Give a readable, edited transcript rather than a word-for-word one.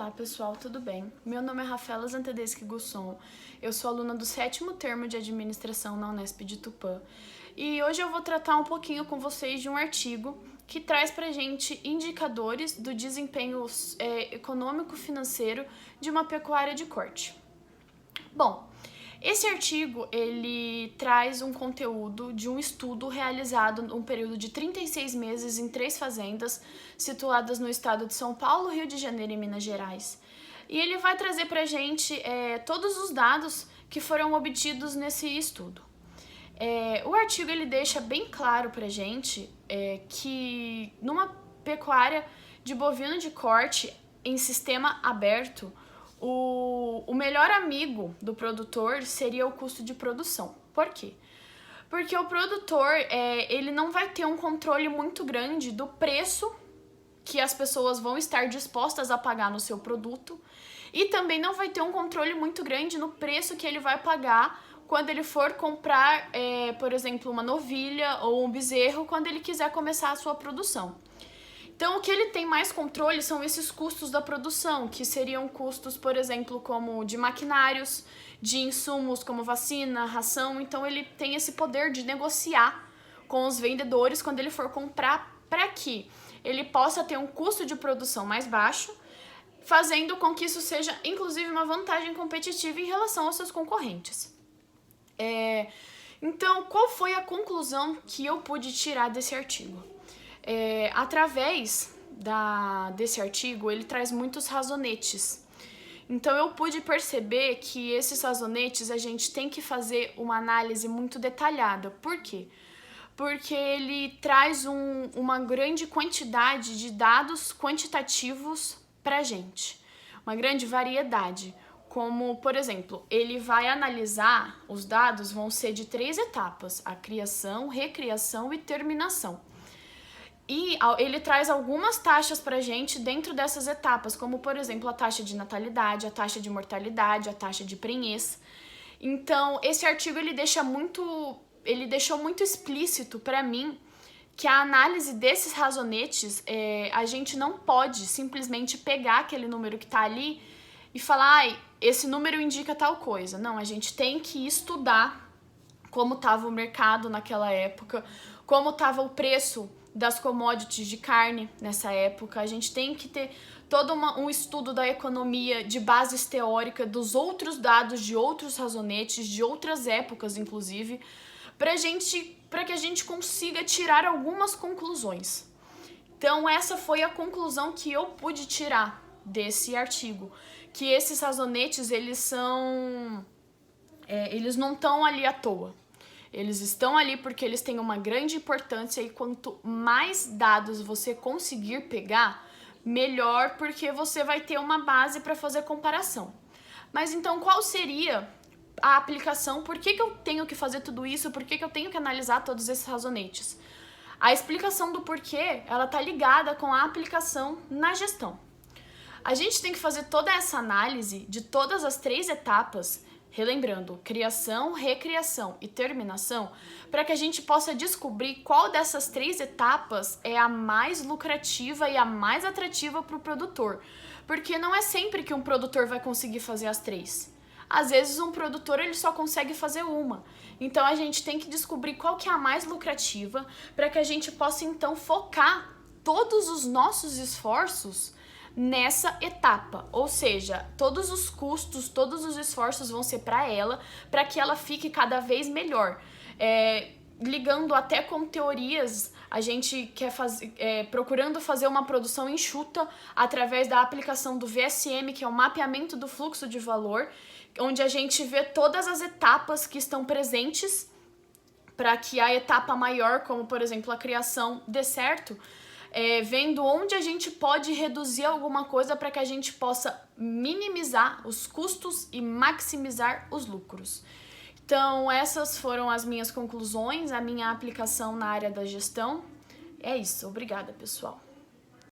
Olá pessoal, tudo bem? Meu nome é Rafaela Zantedeschi Gusson, eu sou aluna do 7º termo de administração na Unesp de Tupã e hoje eu vou tratar um pouquinho com vocês de um artigo que traz pra gente indicadores do desempenho econômico-financeiro de uma pecuária de corte. Bom, esse artigo ele traz um conteúdo de um estudo realizado num período de 36 meses em 3 fazendas situadas no estado de São Paulo, Rio de Janeiro e Minas Gerais. E ele vai trazer pra gente todos os dados que foram obtidos nesse estudo. O artigo ele deixa bem claro pra gente que numa pecuária de bovino de corte em sistema aberto, o melhor amigo do produtor seria o custo de produção. Por quê? Porque o produtor ele não vai ter um controle muito grande do preço que as pessoas vão estar dispostas a pagar no seu produto e também não vai ter um controle muito grande no preço que ele vai pagar quando ele for comprar, por exemplo, uma novilha ou um bezerro quando ele quiser começar a sua produção. Então, o que ele tem mais controle são esses custos da produção, que seriam custos, por exemplo, como de maquinários, de insumos como vacina, ração. Então, ele tem esse poder de negociar com os vendedores quando ele for comprar para que ele possa ter um custo de produção mais baixo, fazendo com que isso seja, inclusive, uma vantagem competitiva em relação aos seus concorrentes. Então, qual foi a conclusão que eu pude tirar desse artigo? Através desse artigo, ele traz muitos razonetes. Então, eu pude perceber que esses razonetes a gente tem que fazer uma análise muito detalhada. Por quê? Porque ele traz uma grande quantidade de dados quantitativos pra gente, uma grande variedade. Como, por exemplo, ele vai analisar, os dados vão ser de 3 etapas: a criação, recriação e terminação. E ele traz algumas taxas pra gente dentro dessas etapas, como, por exemplo, a taxa de natalidade, a taxa de mortalidade, a taxa de prenhez. Então, esse artigo ele deixou muito explícito pra mim que a análise desses razonetes, a gente não pode simplesmente pegar aquele número que tá ali e falar, esse número indica tal coisa. Não, a gente tem que estudar como estava o mercado naquela época, como estava o preço das commodities de carne nessa época. A gente tem que ter todo um estudo da economia de bases teóricas, dos outros dados, de outros razonetes, de outras épocas, inclusive, para que a gente consiga tirar algumas conclusões. Então, essa foi a conclusão que eu pude tirar desse artigo, que esses razonetes, eles não estão ali à toa. Eles estão ali porque eles têm uma grande importância e quanto mais dados você conseguir pegar, melhor, porque você vai ter uma base para fazer comparação. Mas então, qual seria a aplicação? Por que eu tenho que fazer tudo isso? Por que eu tenho que analisar todos esses razonetes? A explicação do porquê, ela está ligada com a aplicação na gestão. A gente tem que fazer toda essa análise de todas as 3 etapas, relembrando, criação, recriação e terminação, para que a gente possa descobrir qual dessas 3 etapas é a mais lucrativa e a mais atrativa para o produtor. Porque não é sempre que um produtor vai conseguir fazer as 3. Às vezes um produtor ele só consegue fazer uma. Então a gente tem que descobrir qual que é a mais lucrativa para que a gente possa então focar todos os nossos esforços nessa etapa, ou seja, todos os custos, todos os esforços vão ser para que ela fique cada vez melhor. Ligando até com teorias, a gente quer procurando fazer uma produção enxuta através da aplicação do VSM, que é o mapeamento do fluxo de valor, onde a gente vê todas as etapas que estão presentes para que a etapa maior, como por exemplo a criação, dê certo. Vendo onde a gente pode reduzir alguma coisa para que a gente possa minimizar os custos e maximizar os lucros. Então, essas foram as minhas conclusões, a minha aplicação na área da gestão. É isso, obrigada, pessoal.